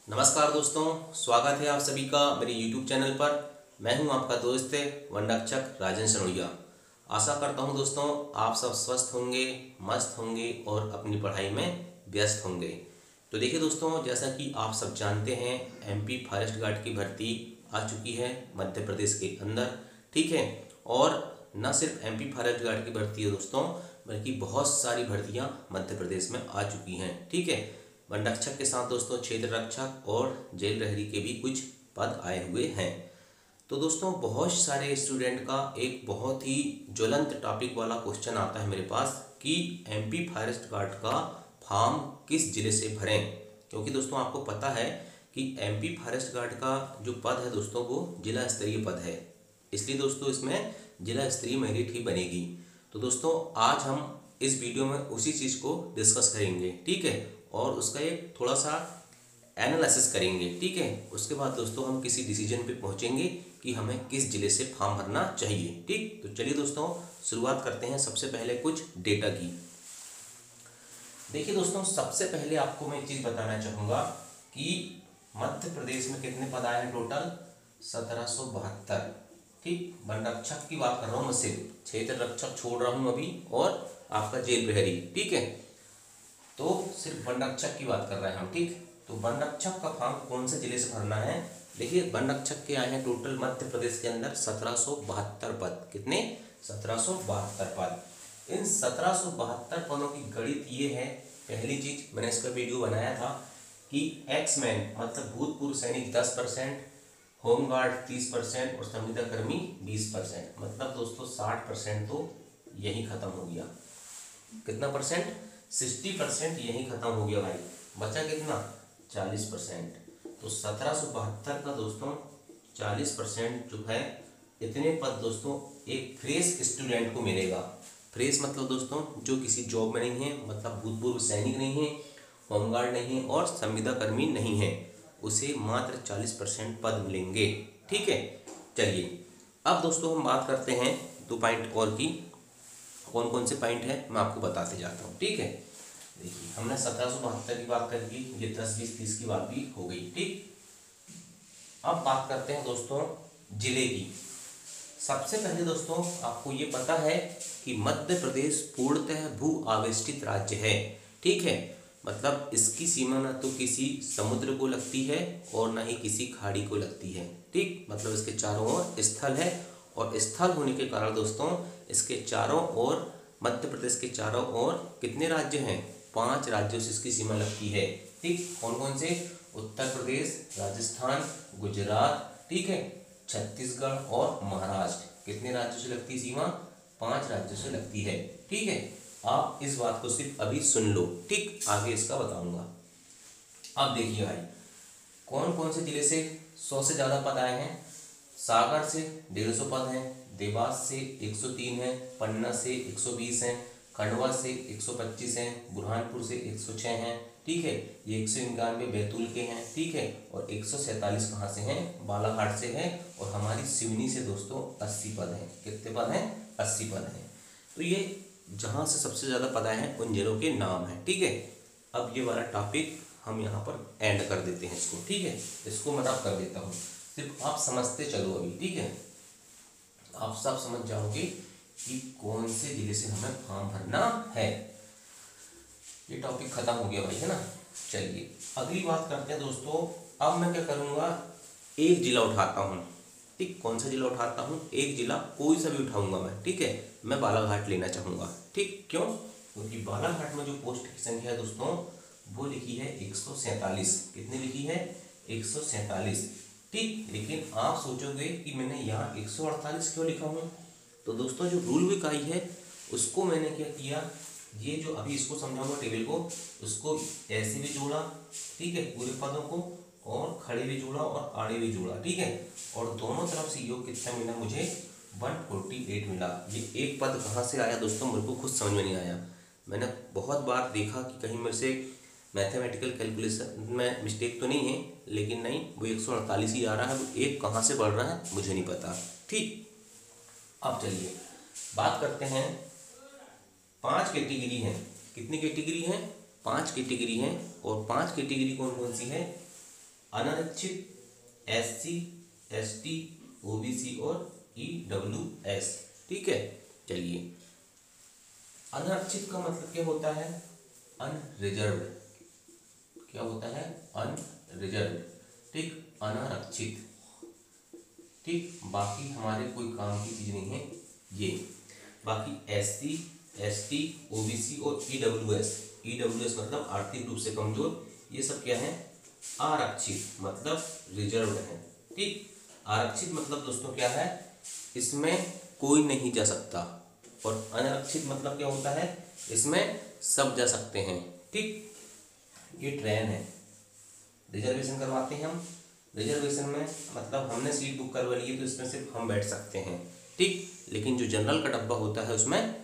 नमस्कार दोस्तों, स्वागत है आप सभी का मेरे YouTube चैनल पर। मैं हूं आपका दोस्त वनरक्षक राजेंद्र सनोडिया। आशा करता हूं दोस्तों आप सब स्वस्थ होंगे, मस्त होंगे और अपनी पढ़ाई में व्यस्त होंगे। तो देखिए दोस्तों, जैसा कि आप सब जानते हैं MP फॉरेस्ट गार्ड की भर्ती आ चुकी है मध्य प्रदेश के अंदर, ठीक है। और न सिर्फ MP फॉरेस्ट गार्ड की भर्ती है दोस्तों, बल्कि बहुत सारी भर्तियां मध्य प्रदेश में आ चुकी हैं, ठीक है। वन रक्षक के साथ दोस्तों क्षेत्र रक्षक और जेल प्रहरी के भी कुछ पद आए हुए हैं। तो दोस्तों बहुत सारे स्टूडेंट का एक बहुत ही ज्वलंत टॉपिक वाला क्वेश्चन आता है मेरे पास कि MP फॉरेस्ट गार्ड का फॉर्म किस जिले से भरें। क्योंकि दोस्तों आपको पता है कि MP फॉरेस्ट गार्ड का जो पद है दोस्तों वो जिला स्तरीय पद है, इसलिए दोस्तों इसमें जिला स्तरीय मेरिट ही बनेगी। तो दोस्तों आज हम इस वीडियो में उसी चीज़ को डिस्कस करेंगे, ठीक है, और उसका एक थोड़ा सा एनालिसिस करेंगे, ठीक है। उसके बाद दोस्तों हम किसी डिसीजन पे पहुंचेंगे कि हमें किस जिले से फॉर्म भरना चाहिए, ठीक। तो चलिए दोस्तों शुरुआत करते हैं सबसे पहले कुछ डेटा की। देखिए दोस्तों, सबसे पहले आपको मैं एक चीज़ बताना चाहूँगा कि मध्य प्रदेश में कितने पद आए हैं टोटल 1772, ठीक। वन रक्षक की बात कर रहा हूँ मैं, सिर्फ क्षेत्र रक्षक छोड़ रहा हूँ अभी, और आपका जेल प्रहरी, ठीक है। तो सिर्फ वन रक्षक की बात कर रहे हैं हम, ठीक। तो वन रक्षक का फॉर्म कौन से जिले से भरना है? देखिए वन रक्षक के आए हैं टोटल मध्य प्रदेश के अंदर 1772 पद। कितने? 1772 पद। इन 1772 पदों की गणित ये है, पहली चीज मैंने इसका वीडियो बनाया था कि एक्समैन मतलब भूतपूर्व सैनिक 10%, होमगार्ड 30% और संविदा कर्मी 20%, मतलब दोस्तों 60% तो यही खत्म हो गया। कितना परसेंट? 60% यही खत्म हो गया भाई। बचा कितना? 40%। तो 1772 का दोस्तों 40% जो है, इतने पद दोस्तों एक फ्रेश स्टूडेंट को मिलेगा। फ्रेश मतलब दोस्तों जो किसी जॉब में नहीं है, मतलब भूतपूर्व सैनिक नहीं है, होमगार्ड नहीं है और संविदा कर्मी नहीं है, उसे मात्र 40% पद मिलेंगे, ठीक है। चलिए अब दोस्तों हम बात करते हैं 2 पॉइंट और की। कौन कौन से पॉइंट है मैं आपको बताते जाता हूँ, ठीक है। देखिए हमने 1772 की बात कर ली, ये 10, 20, 30 की बात भी हो गई, ठीक। अब बात करते हैं दोस्तों जिले की। सबसे पहले दोस्तों आपको ये पता है कि मध्य प्रदेश पूर्णतः भू आवेष्टित राज्य है, ठीक है। मतलब इसकी सीमा न तो किसी समुद्र को लगती है और न ही किसी खाड़ी को लगती है, ठीक। मतलब इसके चारों ओर स्थल है, और स्थल होने के कारण दोस्तों इसके चारों ओर, मध्य प्रदेश के चारों ओर कितने राज्य हैं? 5 राज्यों से इसकी सीमा लगती है, ठीक। कौन कौन से? उत्तर प्रदेश, राजस्थान, गुजरात, ठीक है, छत्तीसगढ़ और महाराष्ट्र। कितने राज्यों से लगती है सीमा? 5 राज्यों से लगती है, ठीक है। आप इस बात को सिर्फ अभी सुन लो, ठीक, आगे इसका बताऊंगा। अब देखिए भाई, कौन कौन से जिले से 100 से ज़्यादा पद आए हैं? सागर से 150 पद हैं, देवास से 103 हैं, पन्ना से 120 हैं, खंडवा से 125 हैं, बुरहानपुर से 106 हैं, ठीक है। ये 191 बैतूल के हैं, ठीक है। और 147 कहाँ से हैं? बालाघाट से हैं। और हमारी सिवनी से दोस्तों 80 पद हैं। कितने पद हैं? 80 पद हैं। तो ये जहाँ से सबसे ज़्यादा पद आए हैं उन जिलों के नाम हैं, ठीक है। अब ये वाला टॉपिक हम यहाँ पर एंड कर देते हैं इसको, ठीक है। इसको मैं रब कर देता हूँ, सिर्फ आप समझते चलो अभी, ठीक है। आप सब समझ जाओगे कि कौन से जिले से हमें फॉर्म भरना है। ये टॉपिक खत्म हो गया भाई, है ना। चलिए अगली बात करते हैं दोस्तों। अब मैं क्या करूँगा, एक जिला उठाता हूँ, ठीक। कौन सा जिला उठाता हूँ? एक जिला कोई सा भी उठाऊंगा मैं, ठीक है। मैं बालाघाट लेना चाहूँगा, ठीक। क्यों? क्योंकि बालाघाट में जो पोस्ट की संख्या है दोस्तों वो लिखी है 147। कितनी लिखी है? 147, ठीक। लेकिन आप सोचोगे कि मैंने यहाँ 148 क्यों लिखा हूँ? तो दोस्तों जो रूल बुक आई है उसको मैंने क्या किया, ये जो अभी इसको समझाऊंगा टेबल को, उसको ऐसे भी जोड़ा, ठीक है, पूरे पदों को, और खड़े भी जोड़ा और आड़े भी जोड़ा, ठीक है। और दोनों तरफ से योग कितना मिला मुझे? 148 मिला। ये एक पद कहाँ से आया दोस्तों मेरे को खुद समझ में नहीं आया। मैंने बहुत बार देखा कि कहीं मेरे से मैथमेटिकल कैलकुलेशन में मिस्टेक तो नहीं है, लेकिन नहीं, वो 148 ही आ रहा है। वो एक कहाँ से बढ़ रहा है मुझे नहीं पता, ठीक। अब चलिए बात करते हैं, 5 कैटेगरी हैं। कितनी कैटेगरी हैं? 5 कैटेगरी हैं। और 5 कैटेगरी कौन कौन सी है? अनारक्षित SC ST OBC और EWS। ठीक है, चलिए अनारक्षित का मतलब क्या होता है? अनरिजर्व्ड। क्या होता है? अनरिजर्व्ड। ठीक, अनारक्षित। ठीक, बाकी हमारे कोई काम की चीज नहीं है ये। बाकी SC ST OBC और EWS मतलब आर्थिक रूप से कमजोर, ये सब क्या है? आरक्षित, मतलब रिजर्व्ड है। ठीक, आरक्षित मतलब दोस्तों क्या है? इसमें कोई नहीं जा सकता। और अनारक्षित मतलब क्या होता है? इसमें सब जा सकते हैं। ठीक, ये ट्रेन है, रिजर्वेशन करवाते हैं हम। रिजर्वेशन में मतलब हमने सीट बुक करवा ली है तो इसमें सिर्फ हम बैठ सकते हैं। ठीक, लेकिन जो जनरल का डब्बा होता है उसमें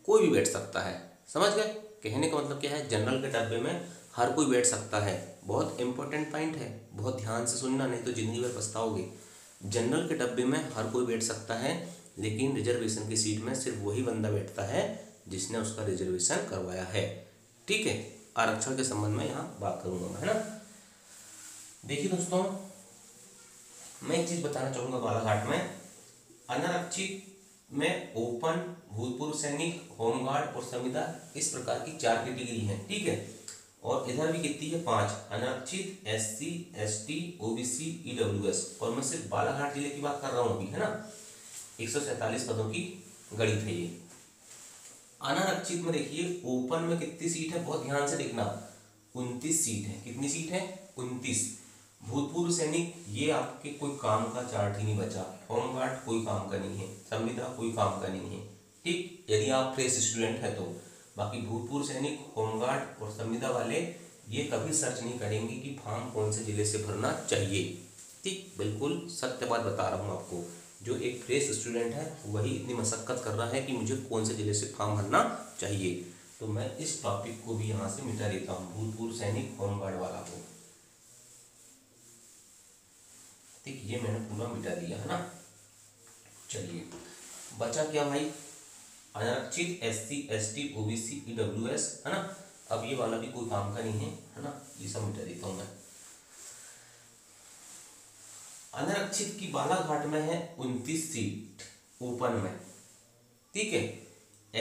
कोई भी बैठ सकता है। समझ गए? कहने का मतलब क्या है? जनरल के डब्बे में हर कोई बैठ सकता है। बहुत इंपॉर्टेंट पॉइंट है, बहुत ध्यान से सुनना, नहीं तो जिंदगी भर पछताओगे। जनरल के डब्बे में हर कोई बैठ सकता है, लेकिन रिजर्वेशन की सीट में सिर्फ वही बंदा बैठता है जिसने उसका रिजर्वेशन करवाया है। ठीक है, आरक्षण के संबंध में यहाँ बात करूंगा, है ना। देखिए दोस्तों, मैं एक चीज बताना चाहूंगा। बालाघाट में अनारक्षित में ओपन, भूतपूर्व सैनिक, होमगार्ड और संविदा, इस प्रकार की 4 कैटेगरी है। ठीक है, और इधर भी कितनी है? 5। अनारक्षित, SC ST OBC EWS। और मैं सिर्फ बालाघाट जिले की बात कर रहा हूँ अभी, है ना। 147 पदों की गणित है ये। अनारक्षित में देखिए ओपन में कितनी सीट है? बहुत ध्यान से देखना, 29 सीट है। कितनी सीट है? 29। भूतपूर्व सैनिक, ये आपके कोई काम का चार्ट ही नहीं बचा। होमगार्ड कोई काम का नहीं है, संविदा कोई काम का नहीं है। ठीक, यदि आप फ्रेश स्टूडेंट है तो। बाकी भूतपूर्व सैनिक, होमगार्ड और संविदा वाले ये कभी सर्च नहीं करेंगे कि फॉर्म कौन से जिले से भरना चाहिए। ठीक, बिल्कुल सत्य बात बता रहा हूँ आपको। जो एक फ्रेश स्टूडेंट है वही इतनी मशक्कत कर रहा है कि मुझे कौन से जिले से फॉर्म भरना चाहिए। तो मैं इस टॉपिक को भी यहाँ से मिटा देता हूँ, भूतपूर्व सैनिक होमगार्ड वाला को। ठीक, ये मैंने पूरा मिटा दिया, है ना। चलिए बचा क्या भाई? अनारक्षित, SC ST OBC EWS, है ना। अब ये वाला भी कोई काम का नहीं है ना, ये सब मिटा देता हूँ मैं। अनारक्षित की बालाघाट में है 29 सीट ओपन में। ठीक है,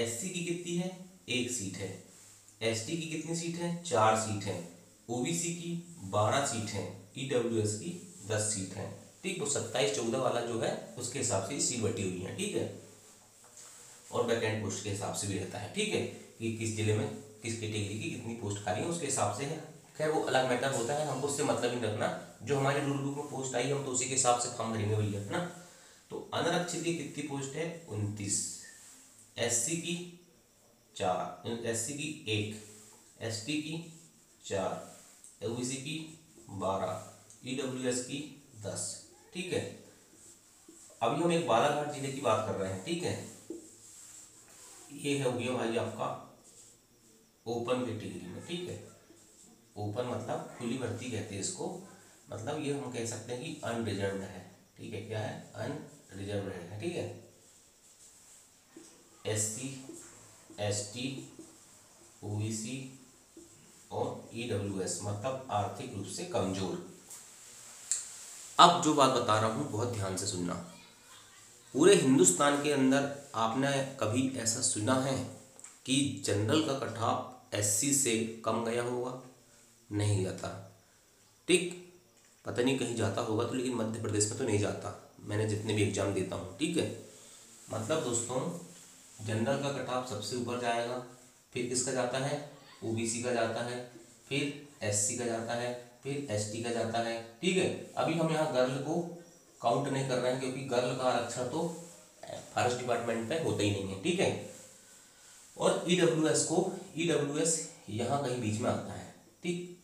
SC की कितनी है? 1 सीट है। ST की कितनी सीट है? 4 सीट है। OBC की 12 सीट है। EWS की 10 सीट है। ठीक, वो 27-14 वाला जो है उसके हिसाब से सीट बटी हुई है। ठीक है, और वैकेंट पोस्ट के हिसाब से भी रहता है। ठीक है, कि किस जिले में किस कैटेगरी की कितनी पोस्ट खाली है उसके हिसाब से है। खैर वो अलग मैटर होता है, हमको उससे मतलब नहीं रखना। जो हमारे रूल बुक में पोस्ट आई हम तो उसी के हिसाब से फॉर्म भरेंगे भैया, है ना। तो अनारक्षित की कितनी पोस्ट है? 29। SC की 4, SC की 1, ST की 4, OBC की 12, EWS की 10। ठीक है, अभी हम एक बालाघाट जिले की बात कर रहे हैं। ठीक है, ये हो गया भाई आपका ओपन कैटेगरी में। ठीक है, ओपन मतलब खुली भर्ती कहते हैं इसको। मतलब ये हम कह सकते हैं कि अनरिजर्व्ड है। ठीक है, क्या है? अनरिजर्व्ड है। ठीक है, SC ST OBC और EWS मतलब आर्थिक रूप से कमजोर। अब जो बात बता रहा हूँ बहुत ध्यान से सुनना। पूरे हिंदुस्तान के अंदर आपने कभी ऐसा सुना है कि जनरल का कट ऑफ SC से कम गया होगा? नहीं जाता। ठीक, पता नहीं कहीं जाता होगा तो, लेकिन मध्य प्रदेश में तो नहीं जाता, मैंने जितने भी एग्जाम देता हूँ। ठीक है, मतलब दोस्तों जनरल का कट ऑफ सबसे ऊपर जाएगा, फिर किसका जाता है? OBC का जाता है, फिर SC का जाता है, फिर ST का जाता है। ठीक है, अभी हम यहाँ गर्ल को काउंट नहीं कर रहे हैं क्योंकि गर्ल का आरक्षण तो फॉरेस्ट डिपार्टमेंट पे होता ही नहीं है। ठीक है, और EWS यहाँ कहीं बीच में आता है। ठीक,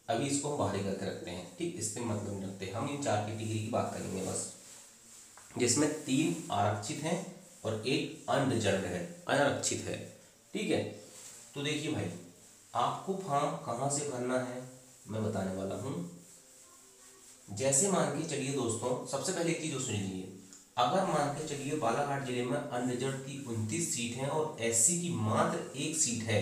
अभी इसको हम बाहर करके रखते हैं। ठीक, इससे मतलब नहीं रखते, हम इन 4 कैटेगरी की बात करेंगे बस, जिसमें 3 आरक्षित हैं और 1 अनरिजर्व्ड है, अनारक्षित है। ठीक है, तो देखिए भाई आपको फॉर्म कहाँ से भरना है मैं बताने वाला हूँ। जैसे मान के चलिए दोस्तों, सबसे पहले एक चीज सुन लीजिए। अगर मान के चलिए बालाघाट जिले में अनरिजर्व की 29 सीट है और SC की मात्र 1 सीट है।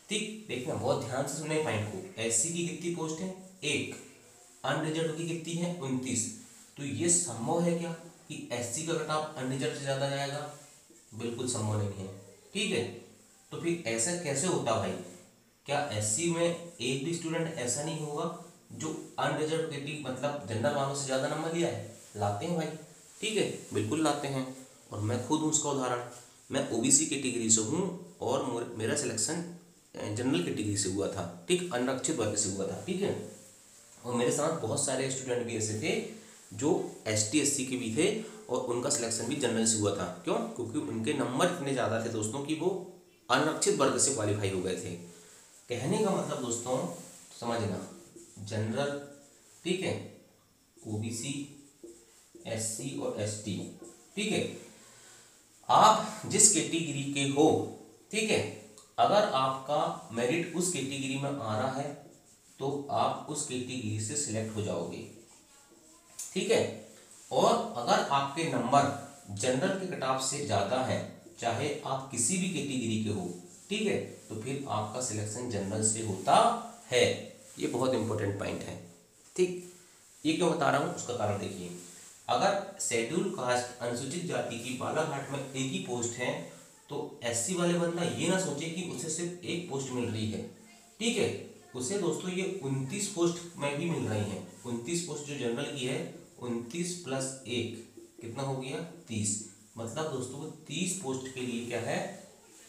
ठीक, देखना बहुत ध्यान से सुने पॉइंट को। SC की कितनी पोस्ट है? 1। अनरिजर्व की कितनी है 29। तो ये संभव है क्या कि एससी का कट ऑफ अनरिजर्व से ज्यादा जाएगा? बिल्कुल संभव नहीं है। ठीक है, तो फिर ऐसा कैसे होता भाई? क्या एससी में एक भी स्टूडेंट ऐसा नहीं होगा जो अनरिजर्व कैटेगरी मतलब जनरल वालों से ज़्यादा नंबर लिया है? लाते हैं भाई। ठीक है, बिल्कुल लाते हैं, और मैं खुद हूँ उसका उदाहरण। मैं ओबीसी कैटेगरी से हूँ और मेरा सिलेक्शन जनरल कैटेगरी से हुआ था, ठीक, अनारक्षित वर्ग से हुआ था। ठीक है, और मेरे साथ बहुत सारे स्टूडेंट भी ऐसे थे जो एसटी एससी के भी थे और उनका सिलेक्शन भी जनरल से हुआ था। क्यों? क्योंकि उनके नंबर इतने ज़्यादा थे दोस्तों कि वो अनारक्षित वर्ग से क्वालिफाई हो गए थे। कहने का मतलब दोस्तों समझना, जनरल, ठीक है, ओबीसी, एससी और एसटी, ठीक है, आप जिस कैटेगरी के हो, ठीक है, अगर आपका मेरिट उस कैटेगरी में आ रहा है तो आप उस कैटेगरी से सिलेक्ट हो जाओगे। ठीक है, और अगर आपके नंबर जनरल के कट ऑफ से ज़्यादा है, चाहे आप किसी भी कैटेगरी के हो, ठीक है, तो फिर आपका सिलेक्शन जनरल से होता है। ये बहुत इंपॉर्टेंट पॉइंट है। ठीक, ये क्यों बता रहा हूँ उसका कारण देखिए। अगर शेड्यूल कास्ट अनुसूचित जाति की बालाघाट में एक ही पोस्ट है तो एससी वाले बंदा ये ना सोचे कि उसे सिर्फ एक पोस्ट मिल रही है। ठीक है, उसे दोस्तों ये 29 पोस्ट में भी मिल रही हैं। 29 पोस्ट जो जनरल की है, 29 प्लस 1 कितना हो गया 30। मतलब दोस्तों वो 30 पोस्ट के लिए क्या है,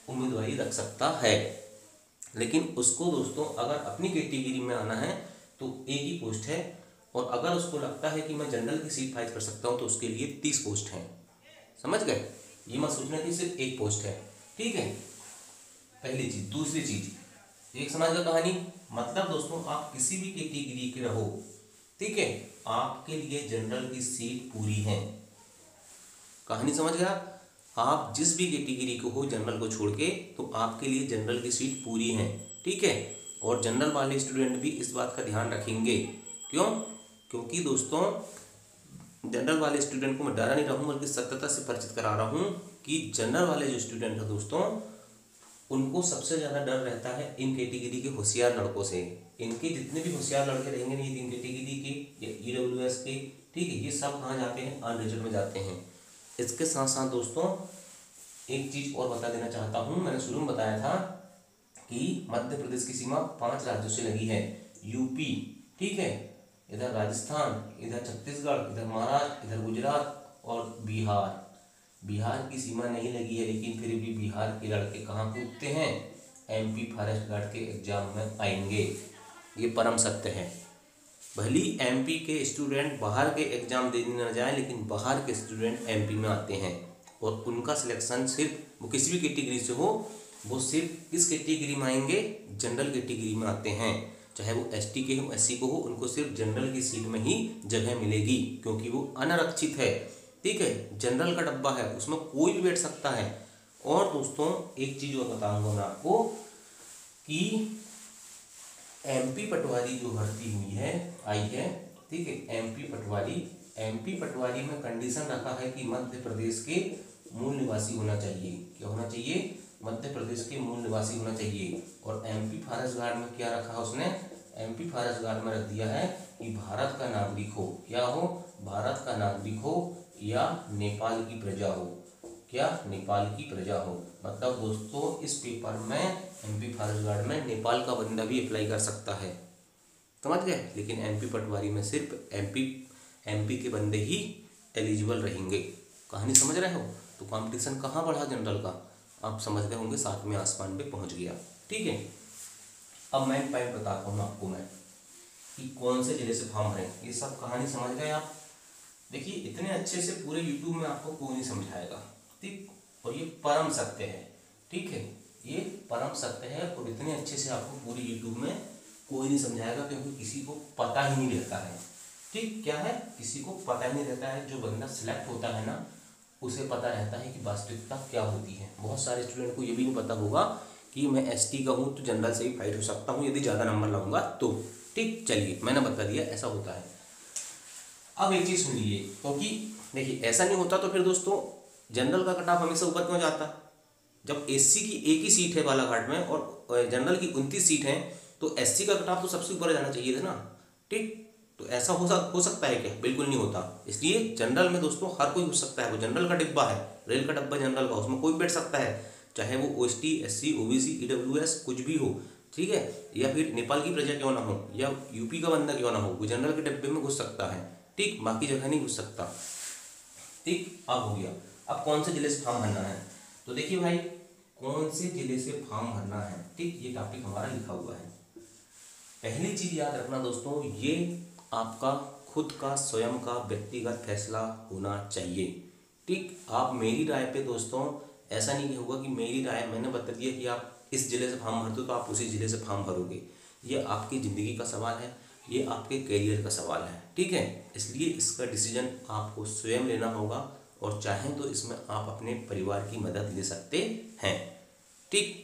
उम्मीदवारी रख सकता है। लेकिन उसको दोस्तों अगर अपनी कैटेगरी में आना है तो एक ही पोस्ट है, और अगर उसको लगता है कि मैं जनरल की सीट फाइट कर सकता हूँ तो उसके लिए 30 पोस्ट हैं। समझ गए? ये मत सोचना कि सिर्फ एक पोस्ट है। ठीक है, पहली चीज। दूसरी चीज, एक समझ लो कहानी, मतलब दोस्तों आप किसी भी कैटेगरी के रहो, ठीक है, आपके लिए जनरल की सीट पूरी है। कहानी समझ गया? आप जिस भी कैटेगरी को हो जनरल को छोड़ के, तो आपके लिए जनरल की सीट पूरी है। ठीक है, और जनरल वाले स्टूडेंट भी इस बात का ध्यान रखेंगे। क्यों? क्योंकि दोस्तों जनरल वाले स्टूडेंट को मैं डरा नहीं रहा हूँ, बल्कि सत्यता से परिचित करा रहा हूँ कि जनरल वाले जो स्टूडेंट है दोस्तों, उनको सबसे ज़्यादा डर रहता है इन कैटेगरी के होशियार लड़कों से। इनके जितने भी होशियार लड़के रहेंगे नहीं, इन कैटेगरी के या ईडब्ल्यूएस के, ठीक है, ये सब कहाँ जाते हैं, अनरिजर्व में जाते हैं। इसके साथ साथ दोस्तों एक चीज़ और बता देना चाहता हूँ। मैंने शुरू में बताया था कि मध्य प्रदेश की सीमा 5 राज्यों से लगी है, यूपी, ठीक है, इधर राजस्थान, इधर छत्तीसगढ़, इधर महाराष्ट्र, इधर गुजरात और बिहार। बिहार की सीमा नहीं लगी है, लेकिन फिर भी बिहार के लड़के कहाँ कूदते हैं, एमपी फॉरेस्ट गार्ड के एग्जाम में आएंगे। ये परम सत्य है। भली एमपी के स्टूडेंट बाहर के एग्जाम देने न जाए, लेकिन बाहर के स्टूडेंट एमपी में आते हैं, और उनका सिलेक्शन सिर्फ वो किसी भी कैटेगरी से हो, वो सिर्फ किस कैटेगरी में आएंगे, जनरल कैटेगरी में आते हैं। चाहे वो एसटी के हो, एससी को हो, उनको सिर्फ जनरल की सीट में ही जगह मिलेगी, क्योंकि वो अनारक्षित है। ठीक है, जनरल का डब्बा है, उसमें कोई भी बैठ सकता है। और दोस्तों एक चीज़ और बताऊंगा मैं आपको कि एमपी पटवारी जो भर्ती हुई है, आई है, ठीक है, एमपी पटवारी में कंडीशन रखा है कि मध्य प्रदेश के मूल निवासी होना चाहिए। क्या होना चाहिए? मध्य प्रदेश के मूल निवासी होना चाहिए। और एमपी फॉरेस्ट गार्ड में क्या रखा उसने? एमपी फॉरेस्ट गार्ड में रख दिया है कि भारत का नागरिक हो। क्या हो? भारत का नागरिक हो या नेपाल की प्रजा हो। क्या? नेपाल की प्रजा हो। मतलब दोस्तों इस पेपर में एमपी फॉरेस्ट गार्ड में नेपाल का बंदा भी अप्लाई कर सकता है। समझ गए? लेकिन एमपी पटवारी में सिर्फ एमपी के बंदे ही एलिजिबल रहेंगे। कहानी समझ रहे हो? तो कंपटीशन कहाँ बढ़ा जनरल का, आप समझ गए होंगे, 7वें आसमान पे पहुंच गया। ठीक है, अब मैं पॉइंट बताता हूँ आपको मैं कि कौन से जिले से फॉर्म भरें। ये सब कहानी समझ गए आप? देखिए इतने अच्छे से पूरे यूट्यूब में आपको कोई नहीं समझाएगा, ठीक, और ये परम सत्य है। ठीक है, ये परम सत्य है, और इतने अच्छे से आपको पूरे यूट्यूब में कोई नहीं समझाएगा, क्योंकि किसी को पता ही नहीं रहता है। ठीक, क्या है, किसी को पता ही नहीं रहता है। जो बंदा सिलेक्ट होता है ना, उसे पता रहता है कि वास्तविकता क्या होती है। बहुत सारे स्टूडेंट को ये भी नहीं पता होगा कि मैं एसटी का हूँ तो जनरल से ही फाइट हो सकता हूँ यदि ज़्यादा नंबर लाऊंगा तो। ठीक, चलिए मैंने बता दिया ऐसा होता है। अब एक चीज़ सुन लीजिए, क्योंकि देखिए ऐसा नहीं होता तो फिर दोस्तों जनरल का कट ऑफ हमेशा ऊपर क्यों जाता? जब एससी की एक ही सीट है बालाघाट में और जनरल की 29 सीट है, तो एससी का कट ऑफ तो सबसे ऊपर जाना चाहिए था ना। ठीक, तो ऐसा हो सकता है क्या? बिल्कुल नहीं होता। इसलिए जनरल में दोस्तों हर कोई घुस सकता है। वो जनरल का डिब्बा है, रेल का डिब्बा जनरल का, उसमें कोई बैठ सकता है, चाहे वो OST SC OBC EWS कुछ भी हो, ठीक है, या फिर नेपाल की प्रजा क्यों ना हो, या यूपी का बंदा क्यों ना हो, वो जनरल के डिब्बे में घुस सकता है। ठीक, बाकी जगह नहीं घुस सकता। ठीक, अब हो गया। अब कौन से जिले से फॉर्म भरना है, तो देखिए भाई, कौन से जिले से फॉर्म भरना है, ठीक, ये टॉपिक हमारा लिखा हुआ है। पहली चीज याद रखना दोस्तों, ये आपका खुद का स्वयं का व्यक्तिगत फैसला होना चाहिए। ठीक, आप मेरी राय पे दोस्तों ऐसा नहीं होगा कि मेरी राय मैंने बता दिया कि आप इस जिले से फॉर्म भरते हो तो आप उसी जिले से फॉर्म भरोगे। ये आपकी ज़िंदगी का सवाल है, ये आपके करियर का सवाल है। ठीक है, इसलिए इसका डिसीजन आपको स्वयं लेना होगा, और चाहें तो इसमें आप अपने परिवार की मदद ले सकते हैं। ठीक,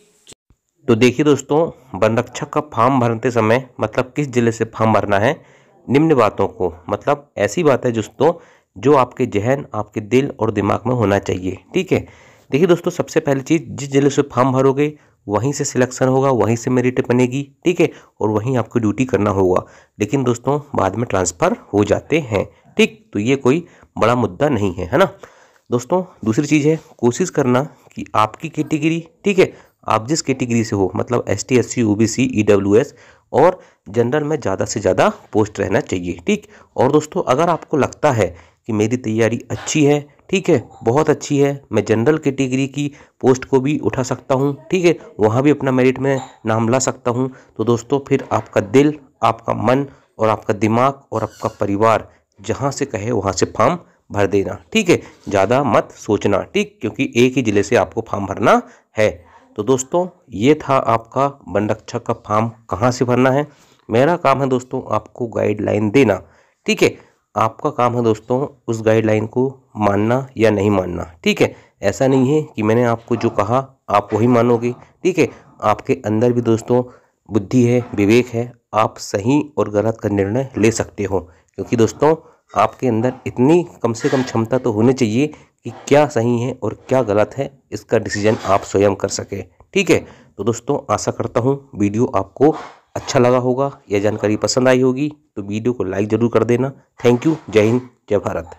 तो देखिए दोस्तों, वन रक्षक का फॉर्म भरते समय मतलब किस जिले से फॉर्म भरना है, निम्न बातों को, मतलब ऐसी बात है दोस्तों जो आपके जहन, आपके दिल और दिमाग में होना चाहिए। ठीक है, देखिए दोस्तों, सबसे पहली चीज़, जिस जिले से फॉर्म भरोगे वहीं से सिलेक्शन होगा, वहीं से मेरिट बनेगी। ठीक है, और वहीं आपको ड्यूटी करना होगा। लेकिन दोस्तों बाद में ट्रांसफ़र हो जाते हैं। ठीक, तो ये कोई बड़ा मुद्दा नहीं है, है ना दोस्तों। दूसरी चीज़ है, कोशिश करना कि आपकी कैटेगरी, ठीक है, आप जिस कैटेगरी से हो, मतलब ST SC OBC EWS और जनरल में ज़्यादा से ज़्यादा पोस्ट रहना चाहिए। ठीक, और दोस्तों अगर आपको लगता है कि मेरी तैयारी अच्छी है, ठीक है, बहुत अच्छी है, मैं जनरल कैटेगरी की पोस्ट को भी उठा सकता हूँ, ठीक है, वहाँ भी अपना मेरिट में नाम ला सकता हूँ, तो दोस्तों फिर आपका दिल, आपका मन और आपका दिमाग और आपका परिवार जहाँ से कहे वहाँ से फॉर्म भर देना। ठीक है, ज़्यादा मत सोचना। ठीक, क्योंकि एक ही ज़िले से आपको फॉर्म भरना है। तो दोस्तों ये था आपका वन रक्षक का फॉर्म कहाँ से भरना है। मेरा काम है दोस्तों आपको गाइडलाइन देना। ठीक है, आपका काम है दोस्तों उस गाइडलाइन को मानना या नहीं मानना। ठीक है, ऐसा नहीं है कि मैंने आपको जो कहा आप वही मानोगे। ठीक है, आपके अंदर भी दोस्तों बुद्धि है, विवेक है, आप सही और गलत का निर्णय ले सकते हो। क्योंकि दोस्तों आपके अंदर इतनी कम से कम क्षमता तो होनी चाहिए कि क्या सही है और क्या गलत है इसका डिसीजन आप स्वयं कर सके। ठीक है, तो दोस्तों आशा करता हूँ वीडियो आपको अच्छा लगा होगा, यह जानकारी पसंद आई होगी, तो वीडियो को लाइक ज़रूर कर देना। थैंक यू, जय हिंद, जय भारत।